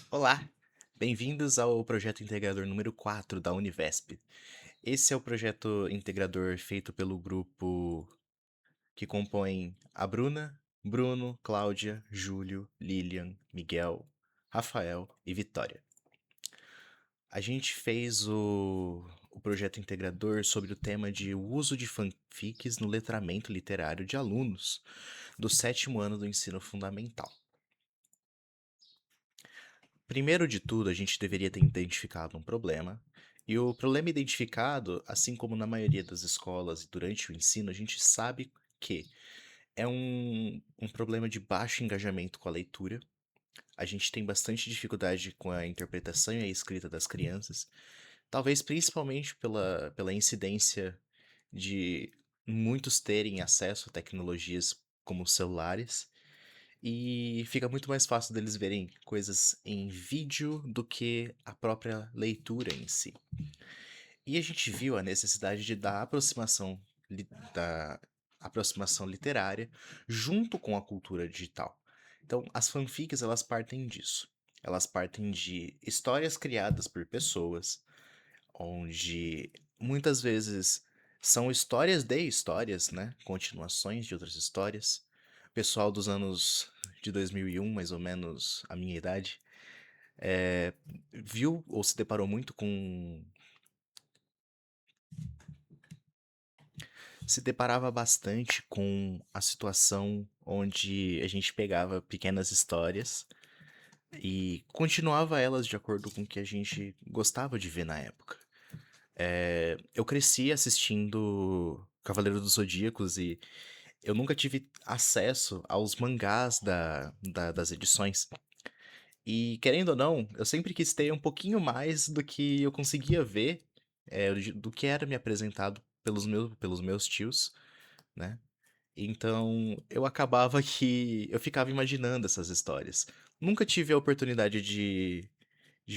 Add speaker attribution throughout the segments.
Speaker 1: Olá, bem-vindos ao projeto integrador número 4 da Univesp. Esse é o projeto integrador feito pelo grupo que compõe a Bruna, Bruno, Cláudia, Júlio, Lilian, Miguel, Rafael e Vitória. A gente fez o projeto integrador sobre o tema de o uso de fanfics no letramento literário de alunos do sétimo ano do ensino fundamental. Primeiro de tudo, a gente deveria ter identificado um problema. E o problema identificado, assim como na maioria das escolas e durante o ensino, a gente sabe que é um problema de baixo engajamento com a leitura. A gente tem bastante dificuldade com a interpretação e a escrita das crianças, talvez principalmente pela incidência de muitos terem acesso a tecnologias como celulares e fica muito mais fácil deles verem coisas em vídeo do que a própria leitura em si. E a gente viu a necessidade de dar da aproximação literária junto com a cultura digital. Então, as fanfics elas partem disso. Elas partem de histórias criadas por pessoas, onde muitas vezes são histórias de histórias, né? Continuações de outras histórias. Pessoal dos anos de 2001, mais ou menos a minha idade, eh, viu ou se deparou muito com. Se deparava bastante com a situação onde a gente pegava pequenas histórias e continuava elas de acordo com o que a gente gostava de ver na época. Eu cresci assistindo Cavaleiro dos Zodíacos e eu nunca tive acesso aos mangás das edições. E querendo ou não, eu sempre quis ter um pouquinho mais do que eu conseguia ver, do que era me apresentado pelos meus tios, né? Então eu acabava que eu ficava imaginando essas histórias. Nunca tive a oportunidade de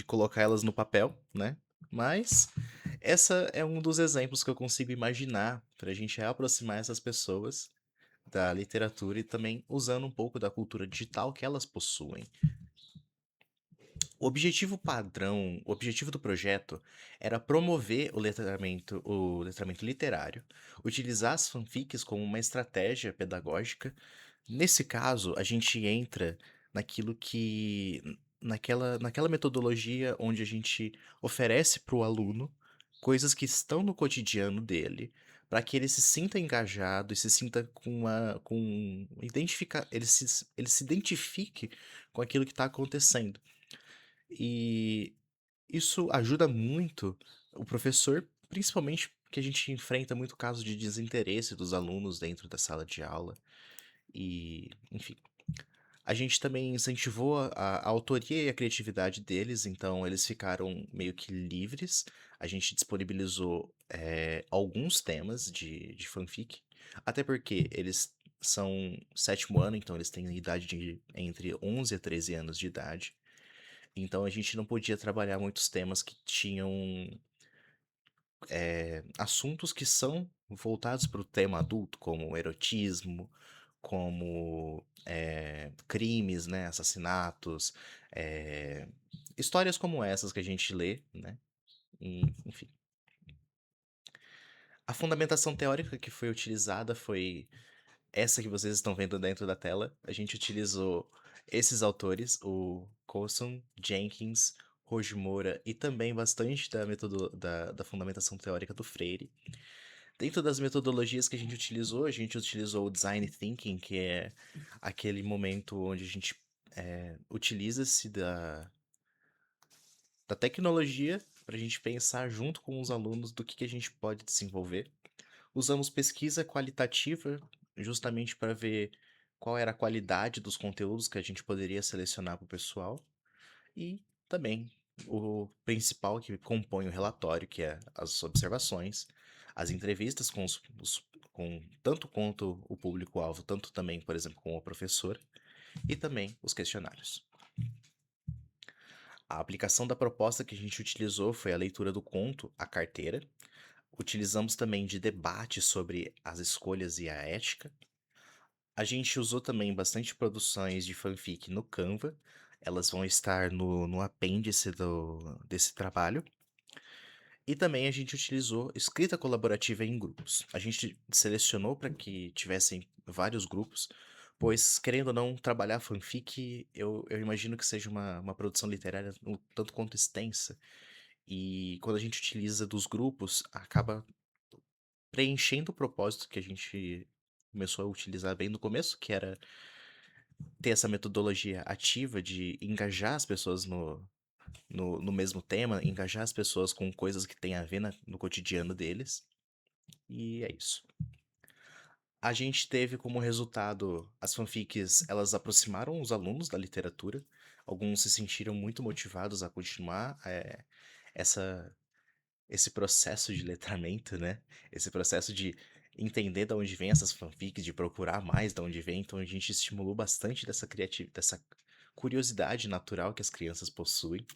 Speaker 1: colocar elas no papel, né? Mas essa é um dos exemplos que eu consigo imaginar para a gente aproximar essas pessoas da literatura e também usando um pouco da cultura digital que elas possuem. O objetivo do projeto era promover o letramento literário, utilizar as fanfics como uma estratégia pedagógica. Nesse caso, a gente entra naquilo que naquela metodologia onde a gente oferece para o aluno coisas que estão no cotidiano dele, para que ele se sinta engajado e se sinta com identificar, ele se identifique com aquilo que está acontecendo. E isso ajuda muito o professor, principalmente porque a gente enfrenta muito caso de desinteresse dos alunos dentro da sala de aula. E, enfim. A gente também incentivou a autoria e a criatividade deles, então eles ficaram meio que livres. A gente disponibilizou alguns temas de fanfic, até porque eles são sétimo ano, então eles têm idade de entre 11 a 13 anos de idade. Então a gente não podia trabalhar muitos temas que tinham assuntos que são voltados para o tema adulto, como erotismo, como crimes, né, assassinatos, eh, histórias como essas que a gente lê, né? Enfim. A fundamentação teórica que foi utilizada foi essa que vocês estão vendo dentro da tela. A gente utilizou esses autores, o Coulson, Jenkins, Rojo Moura e também bastante da fundamentação teórica do Freire. Dentro das metodologias que a gente utilizou o Design Thinking, que é aquele momento onde a gente utiliza-se da tecnologia para a gente pensar junto com os alunos do que a gente pode desenvolver. Usamos pesquisa qualitativa justamente para ver qual era a qualidade dos conteúdos que a gente poderia selecionar para o pessoal. E também o principal que compõe o relatório, que é as observações, as entrevistas com tanto quanto o público-alvo, tanto também, por exemplo, com o professor, e também os questionários. A aplicação da proposta que a gente utilizou foi a leitura do conto A Carteira. Utilizamos também de debate sobre as escolhas e a ética. A gente usou também bastante produções de fanfic no Canva. elas vão estar no apêndice desse trabalho. E também a gente utilizou escrita colaborativa em grupos. A gente selecionou para que tivessem vários grupos, pois, querendo ou não, trabalhar fanfic, eu imagino que seja uma produção literária um tanto quanto extensa. E quando a gente utiliza dos grupos, acaba preenchendo o propósito que a gente começou a utilizar bem no começo, que era ter essa metodologia ativa de engajar as pessoas no mesmo tema, engajar as pessoas com coisas que têm a ver no cotidiano deles. E é isso. A gente teve como resultado as fanfics, elas aproximaram os alunos da literatura. Alguns se sentiram muito motivados a continuar essa, esse processo de letramento, né? Esse processo de entender de onde vem essas fanfics, de procurar mais de onde vem. Então a gente estimulou bastante dessa criatividade, dessa curiosidade natural que as crianças possuem.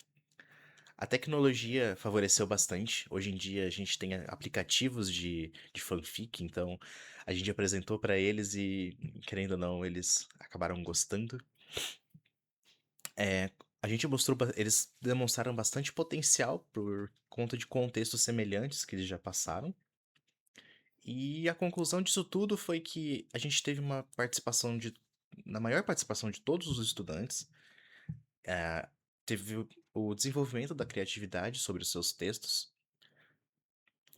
Speaker 1: A tecnologia favoreceu bastante. Hoje em dia a gente tem aplicativos de fanfic, então a gente apresentou para eles e, querendo ou não, eles acabaram gostando. A gente mostrou, eles demonstraram bastante potencial por conta de contextos semelhantes que eles já passaram. E a conclusão disso tudo foi que a gente teve uma participação na maior participação de todos os estudantes. Teve o desenvolvimento da criatividade sobre os seus textos.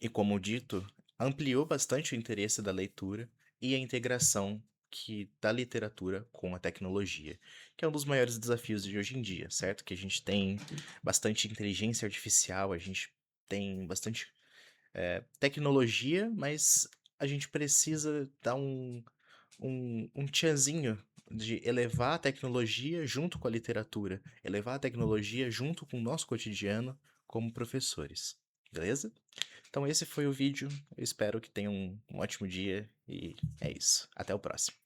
Speaker 1: E como dito, ampliou bastante o interesse da leitura e a integração da literatura com a tecnologia, que é um dos maiores desafios de hoje em dia, certo? Que a gente tem bastante inteligência artificial, a gente tem bastante tecnologia, mas a gente precisa dar um tchanzinho de elevar a tecnologia junto com a literatura, elevar a tecnologia junto com o nosso cotidiano como professores, beleza? Então esse foi o vídeo, eu espero que tenham um ótimo dia e é isso. Até o próximo.